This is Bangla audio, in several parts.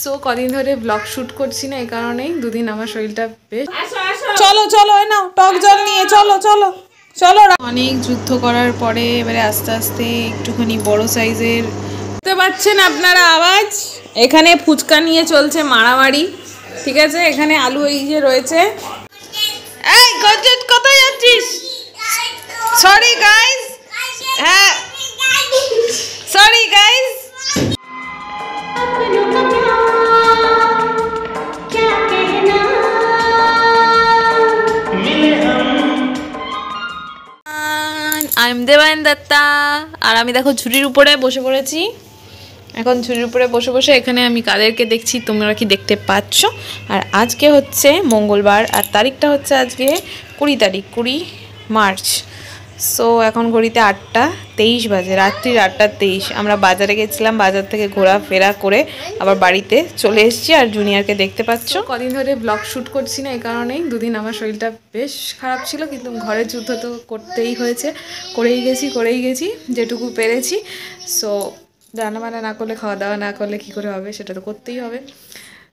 সো কদিন ধরে ব্লগ শুট করছি না, এই কারণেই দুদিন আমার শরীরটা বেশ। চলো চলো নাও টক জল নিয়ে চলো চলো চলো। অনেক যুদ্ধ করার পরে এবারে আস্তে আস্তে একটুখানি বড় সাইজের, বুঝতে পারছেন আপনারা আওয়াজ, এখানে ফুচকা নিয়ে চলছে মারামারি। ঠিক আছে, এখানে আলু এই যে রয়েছে। এই গজ্জত কোথায় যাচ্ছিস? সরি গাইস, হ্যাঁ sorry guys. I am Debayan Dutta, আর আমি দেখো ঝুড়ির উপরে বসে পড়েছি। এখন ঝুড়ির উপরে বসে বসে এখানে আমি কাদেরকে দেখছি তোমরা কি দেখতে পাচ্ছ। আর আজকে হচ্ছে মঙ্গলবার, আর তারিখটা হচ্ছে আজকে 20 তারিখ, 20 মার্চ। সো এখন ঘড়িতে 8:23 বাজে, রাত্রি 8:23। আমরা বাজারে গেছিলাম, বাজার থেকে ঘোরাফেরা করে আবার বাড়িতে চলে এসেছি। আর জুনিয়রকে দেখতে পাচ্ছ। কদিন ধরে ব্লগ শ্যুট করছি না, এই কারণেই দুদিন আমার শরীরটা বেশ খারাপ ছিল, কিন্তু ঘরের যুদ্ধ তো করতেই হয়েছে, করেই গেছি যেটুকু পেরেছি। সো রান্নাবান্না না করলে, খাওয়া দাওয়া না করলে কী করে হবে, সেটা তো করতেই হবে।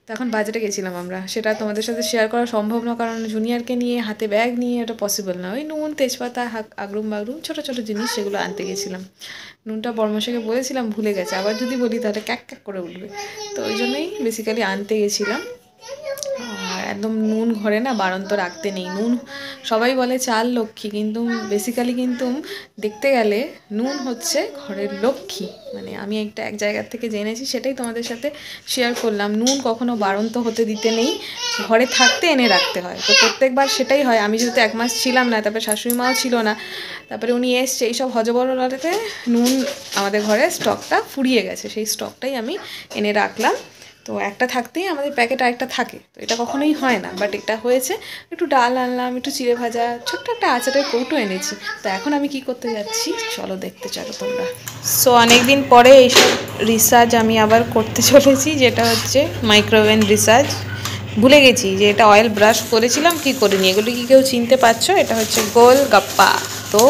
তো এখন বাজারে গেছিলাম আমরা, সেটা তোমাদের সাথে শেয়ার করা সম্ভব না, কারণ জুনিয়রকে নিয়ে হাতে ব্যাগ নিয়ে ওটা পসিবল না। ওই নুন, তেজপাতা, আগরুম বাগরুম ছোটো ছোটো জিনিস সেগুলো আনতে গেছিলাম। নুনটা বর্মশাকে বলেছিলাম, ভুলে গেছে, আবার যদি বলি তাহলে ক্যাক ক্যাক করে উঠবে। তো ওই জন্যই বেসিক্যালি আনতে গেছিলাম। আর একদম নুন ঘরে না বাড়ন্ত রাখতে নেই। নুন সবাই বলে চাল লক্ষ্মী, কিন্তু বেসিক্যালি কিন্তু দেখতে গেলে নুন হচ্ছে ঘরের লক্ষ্মী। মানে আমি এক জায়গার থেকে জেনেছি, সেটাই তোমাদের সাথে শেয়ার করলাম। নুন কখনো বাড়ন্ত হতে দিতে নেই, ঘরে থাকতে এনে রাখতে হয়। তো প্রত্যেকবার সেটাই হয়। আমি যেহেতু 1 মাস ছিলাম না, তারপরে শাশুড়ি মাও ছিল না, তারপরে উনি এসছে, এইসব হজবরলাতে নুন আমাদের ঘরে স্টকটা ফুরিয়ে গেছে। সেই স্টকটাই আমি এনে রাখলাম। তো একটা থাকতেই আমাদের প্যাকেট আরেকটা থাকে, তো এটা কখনোই হয় না, বাট এটা হয়েছে। একটু ডাল আনলাম, একটু চিড়ে ভাজা, ছোট্ট একটা আচারের কৌটো এনেছি। তো এখন আমি কি করতে যাচ্ছি চলো দেখতে চলো তোমরা। সো অনেকদিন পরে এইসব রিসার্চ আমি আবার করতে চলেছি, যেটা হচ্ছে মাইক্রোওভেন রিসার্চ। ভুলে গেছি যে এটা অয়েল ব্রাশ করেছিলাম কি করিনি, এগুলো কি কেউ চিনতে পারছো? এটা হচ্ছে গোলগাপ্পা। তো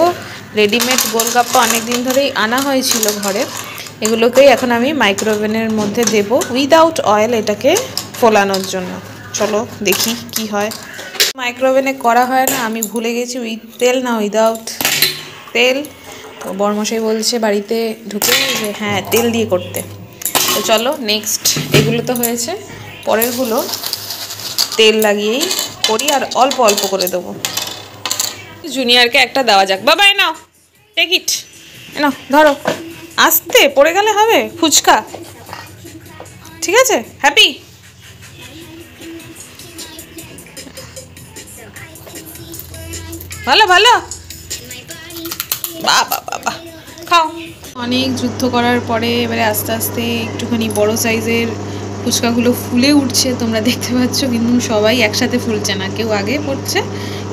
রেডিমেড গোলগাপ্পা অনেক দিন ধরেই আনা হয়েছিল ঘরে, এগুলোকেই এখন আমি মাইক্রোওভেনের মধ্যে দেব উইদাউট অয়েল, এটাকে ফোলানোর জন্য। চলো দেখি কি হয়। মাইক্রোওভেনে করা হয় না, আমি ভুলে গেছি উইথ তেল না উইদাউট তেল। তো বর্মশাই বলছে বাড়িতে ঢুকে যে হ্যাঁ তেল দিয়ে করতে। তো চলো নেক্সট, এগুলো তো হয়েছে, পরেরগুলো তেল লাগিয়েই করি, আর অল্প অল্প করে দেবো। জুনিয়রকে একটা দেওয়া যাক। বাবাই নাও, টেক ইট, নাও ধরো। আস্তে পড়ে গেলে হবে ফুচকা, ঠিক আছে? হ্যাপি? ভালো ভালো, বাবা বাবা খাও। অনেক যুদ্ধ করার পরে এবারে আস্তে আস্তে একটুখানি বড় সাইজের ফুচকাগুলো ফুলে উঠছে, তোমরা দেখতে পাচ্ছ। কিন্তু সবাই একসাথে ফুলছে না, কেউ আগে পড়ছে,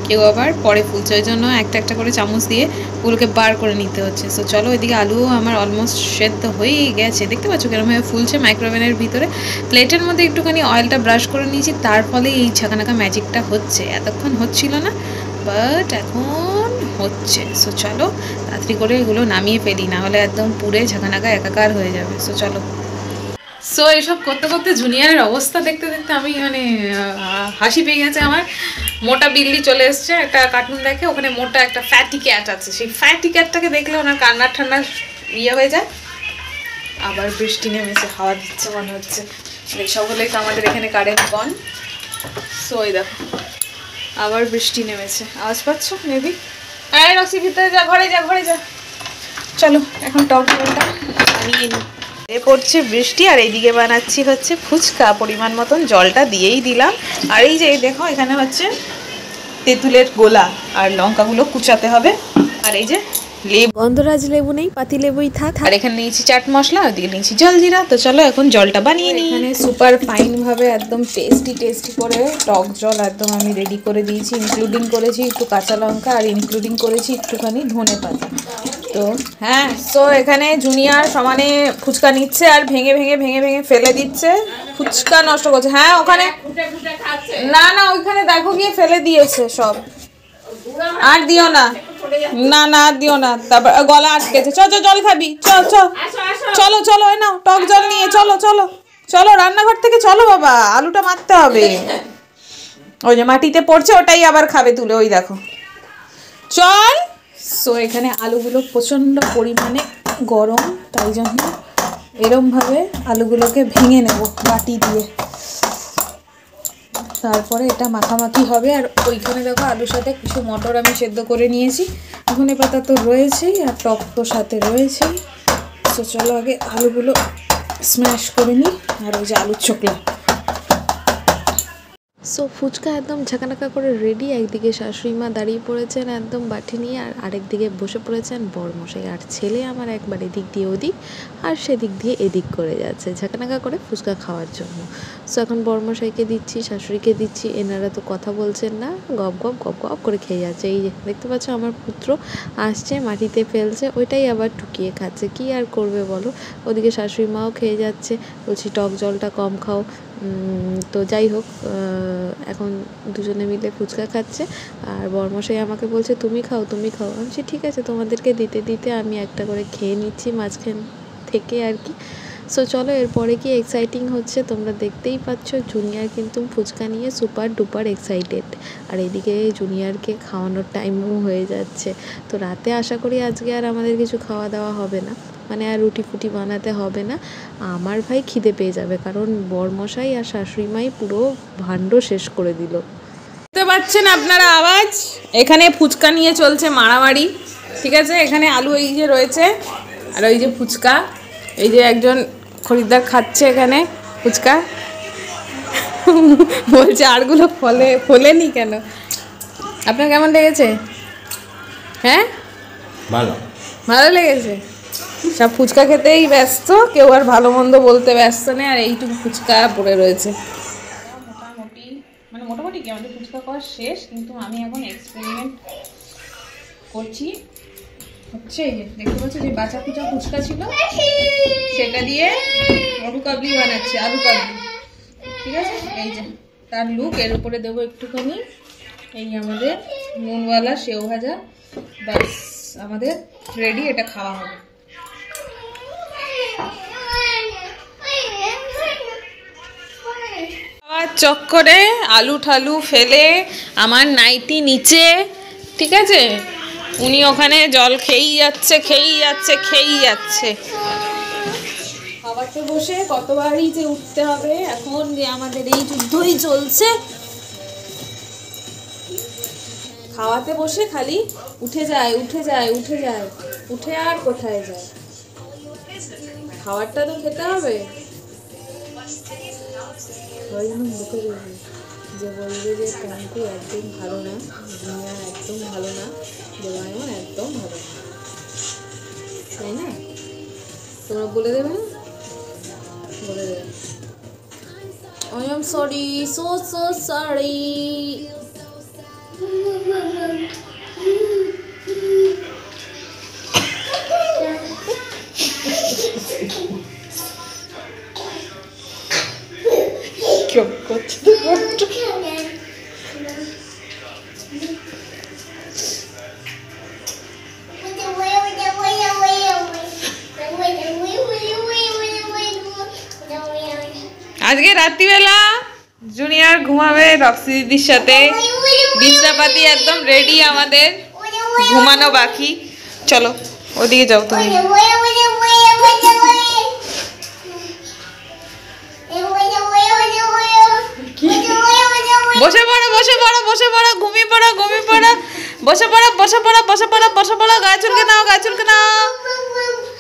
কেউ আবার পরে ফুলছে। ওই জন্য একটা একটা করে চামচ দিয়ে ওগুলোকে বার করে নিতে হচ্ছে। সো চলো, এদিকে আলুও আমার অলমোস্ট সেদ্ধ হয়েই গেছে, দেখতে পাচ্ছ কেরমভাবে ফুলছে মাইক্রোওভেনের ভিতরে। প্লেটের মধ্যে একটুখানি অয়েলটা ব্রাশ করে নিয়েছি, তার ফলে এই ঝাঁকানাকা ম্যাজিকটা হচ্ছে। এতক্ষণ হচ্ছিল না, বাট এখন হচ্ছে। সো চলো তাড়াতাড়ি করে এগুলো নামিয়ে ফেলি, না হলে একদম পুরে ঝাঁকানাকা একাকার হয়ে যাবে। সো চলো। সো এসব করতে করতে জুনিয়রের অবস্থা দেখতে দেখতে আমি মানে হাসি পেয়ে গেছে আমার। মোটা বিল্লি চলে এসছে, একটা কার্টুন দেখে, ওখানে মোটা একটা ফ্যাটি ক্যাট আছে। সেই ফ্যাটি ক্যাটটাকে দেখলে ওনার কান্না ঠান্ডা ইয়ে হয়ে যায়। আবার বৃষ্টি নেমেছে, হাওয়া দিচ্ছে মনে হচ্ছে। এইসব হলেই তো আমাদের এখানে কারেন্ট বন। সো এই দেখো আবার বৃষ্টি নেমেছে, আওয়াজ পাচ্ছ মেবি? হ্যাঁ রক্সি ভিতরে যা, ঘরে যা, ঘরে যা। চলো এখন টক জলটা বানিয়ে নিই। এ পড়ছে বৃষ্টি, আর এইদিকে বানাচ্ছি হচ্ছে ফুচকা। পরিমাণ মতন জলটা দিয়েই দিলাম। আর এই যে দেখো এখানে হচ্ছে তেঁতুলের গোলা, আর লঙ্কাগুলো কুচাতে হবে। আর এই যে লেবু, গন্ধরাজ লেবু নেই, পাতি লেবুই থাক। আর এখানে নিয়েছি চাট মশলা, ওদিকে নিয়েছি জলজিরা। তো চলো এখন জলটা বানিয়ে নিই। এখানে সুপার ফাইন ভাবে একদম টেস্টি করে টক জল একদম আমি রেডি করে দিয়েছি। ইনক্লুডিং করেছি একটু কাঁচা লঙ্কা, আর ইনক্লুডিং করেছি একটুখানি ধনে পাতা। তো হ্যাঁ, সো এখানে জুনিয়র সমানে ফুচকা নিচ্ছে, আর ভেঙে ভেঙে ভেঙে ভেঙে ফেলে দিচ্ছে, ফুচকা নষ্ট করছে। হ্যাঁ ওখানে না না, ওইখানে দেখো গিয়ে ফেলে দিয়েছে সব। আর দিও না, না না আর দিও না, তারপর গলা আটকেছে। চ জল খাবি, চলো চলো, ওই নাও টক জল নিয়ে চলো চলো চলো রান্নাঘর থেকে চলো বাবা, আলুটা মারতে হবে। ওই যে মাটিতে পড়ছে, ওটাই আবার খাবে তুলে, ওই দেখো। চল। সো এখানে আলুগুলো প্রচণ্ড পরিমাণে গরম, তাই জন্য এরমভাবে আলুগুলোকে ভেঙে নেব বাটি দিয়ে, তারপরে এটা মাখামাখি হবে। আর ওইখানে দেখো আলুর সাথে কিছু মটর আমি সেদ্ধ করে নিয়েছি, ধনে পাতা তো রয়েছেই আর টক তো সাথে রয়েছেই। তো চলো আগে আলুগুলো স্ম্যাশ করে নিই। আর ওই যে আলুর চোখলা। সো ফুচকা একদম ঝাঁকানাকা করে রেডি। একদিকে শাশুড়ি মা দাঁড়িয়ে পড়েছেন একদম বাটি নিয়ে, আর আরেকদিকে বসে পড়েছেন বরমশাই। আর ছেলে আমার একবার এদিক দিয়ে ওদিক আর সেদিক দিয়ে এদিক করে যাচ্ছে ঝাঁকানাকা করে ফুচকা খাওয়ার জন্য। সো এখন বরমশাইকে দিচ্ছি, শাশুড়িকে দিচ্ছি, এনারা তো কথা বলছেন না, গপ গপ গপ গপ করে খেয়ে যাচ্ছে। এই যে দেখতে পাচ্ছ আমার পুত্র আসছে, মাটিতে ফেলছে, ওইটাই আবার টুকিয়ে খাচ্ছে। কি আর করবে বলো। ওদিকে শাশুড়ি মাও খেয়ে যাচ্ছে, বলছি টক জলটা কম খাও। তো যাই হোক, এখন দুজনে মিলে ফুচকা খাচ্ছে। আর বরমশাই আমাকে বলছে তুমি খাও তুমি খাও। আমি বলছি ঠিক আছে, তোমাদেরকে দিতে দিতে আমি একটা করে খেয়ে নিচ্ছি মাঝখান থেকে আর কি। সো চলো এরপরে কি এক্সাইটিং হচ্ছে তোমরা দেখতেই পাচ্ছ। জুনিয়র কিন্তু ফুচকা নিয়ে সুপার ডুপার এক্সাইটেড, আর এদিকে জুনিয়রকে খাওয়ানোর টাইমও হয়ে যাচ্ছে। তো রাতে আশা করি আজকে আর আমাদের কিছু খাওয়া দাওয়া হবে না, মানে আর রুটি ফুটি বানাতে হবে না। আমার ভাই খিদে পেয়ে যাবে, কারণ বরমশাই আর শাশুড়ি মাই পুরো ভাণ্ড শেষ করে দিল। বুঝতে পারছেন আপনারা আওয়াজ? এখানে ফুচকা নিয়ে চলছে মারামারি, ঠিক আছে? এখানে আলু এই যে রয়েছে, আর ওই যে ফুচকা, এই যে একজন খরিদ্দার খাচ্ছে এখানে ফুচকা, বলছে আরগুলো ফলেনি কেন? আপনার কেমন লেগেছে? হ্যাঁ ভালো লেগেছে। সব ফুচকা খেতেই ব্যস্ত, কেউ আর ভালো মন্দ বলতে ব্যস্ত নেই। আর এইটুকু ফুচকা পড়ে রয়েছে। মোটামুটি কি আমাদের ফুচকা করা শেষ, কিন্তু আমি এখন এক্সপেরিমেন্ট করছি। হচ্ছে এই যে দেখতে পাচ্ছ যে বাচ্চা কুচা ফুচকা ছিল, সেটা দিয়ে আলু কাবলি বানাচ্ছি, আলু কাবলি, ঠিক আছে? এই যে তার লুক। এর উপরে দেবো একটুখানি এই আমাদের নুনওয়ালা সেও ভাজা, ব্যাস আমাদের রেডি, এটা খাওয়া হবে। চক্করে আলু ঠালু ফেলে আমার নাইটি নিচে, ঠিক আছে? উনি ওখানে জল খেয়েই যাচ্ছে খেয়েই যাচ্ছে খেয়েই যাচ্ছে। খাওয়াতে বসে কতবারই যে উঠতে হবে, এখন যে আমাদের এই যুদ্ধই চলছে। খাওয়াতে বসে খালি উঠে যায় উঠে যায় উঠে যায়, উঠে আর কোথায় যায়? খাবারটা তো খেতে হবে। মুখে বলবে যে বলবে যে টঙ্কু একদম ভালো না, জুনিয়র একদম ভালো না, দেবায়ন একদম ভালো না, তাই না? তোমরা বলে দেবে না? বলে দেবে I am sorry, so sorry. আজকে রাত্রিবেলা জুনিয়র ঘুমাবে রক্সি দিদির সাথে, বিছনাপাতি একদম রেডি, আমাদের ঘুমানো বাকি। চলো ওদিকে যাও তুমি। বসে পড়ো বসে পড়ো বসে পড়ো, ঘুমিয়ে পড়ো ঘুমিয়ে পড়ো, বসে পড়ো বসে পড়ো বসে পড়ো বসে পড়ো, গা চুলকে নাও গা চুলকে নাও।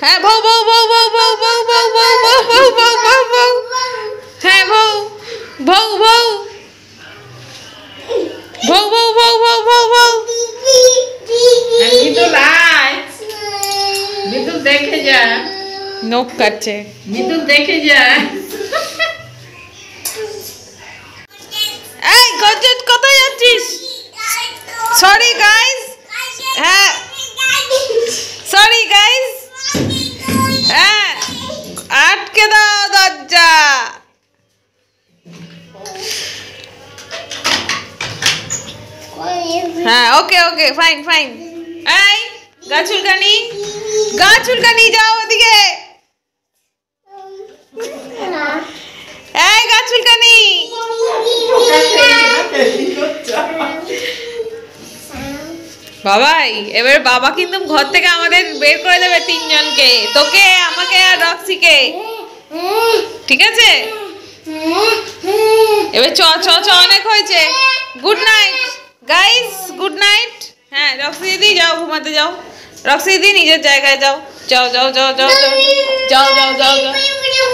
হ্যাঁ বউ বউ বউ বউ বউ বউ বউ বউ বউ বউ বউ বউ বউ, হ্যাঁ বউ বউ বউ বউ বউ বউ বউ বউ বউ। মিতুল আয়, মিতুল দেখে যা, নখ কাটছে, মিতুল দেখে যা। এই গজত কোথায় যাচ্ছিস? সরি গাইস, হ্যাঁ সরি গাইস, হ্যাঁ আটকে দাও দরজা। হ্যাঁ ওকে ওকে ফাইন ফাইন। এই গা চুলকানি যাও ওদিকে। চুলকানি। বাবাই এবার বাবা কিন্তু ঘর থেকে আমাদের বের করে দেবে তিনজনকে, তোকে, আমাকে আর রক্সিকে, ঠিক আছে? এবার চ চ চ অনেক হয়েছে। Good night guys, good night. হ্যাঁ রক্সি দিদি যাও ঘুমাতে যাও, রক্সি দিদি নিজের জায়গায় যাও, যাও যাও যাও যাও যাও যাও যাও যাও,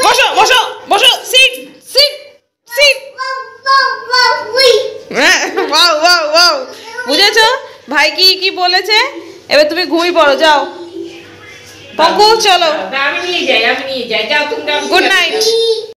বসো বসো বসো, sit sit sit. Wow wow wow, বুঝেছো ভাই কি কি বলেছে? এবার তুমি ঘুমিয়ে পড়ো, যাও। পঙ্কু চলো, আমি নিয়ে যাই, যাও তুমি। Good night.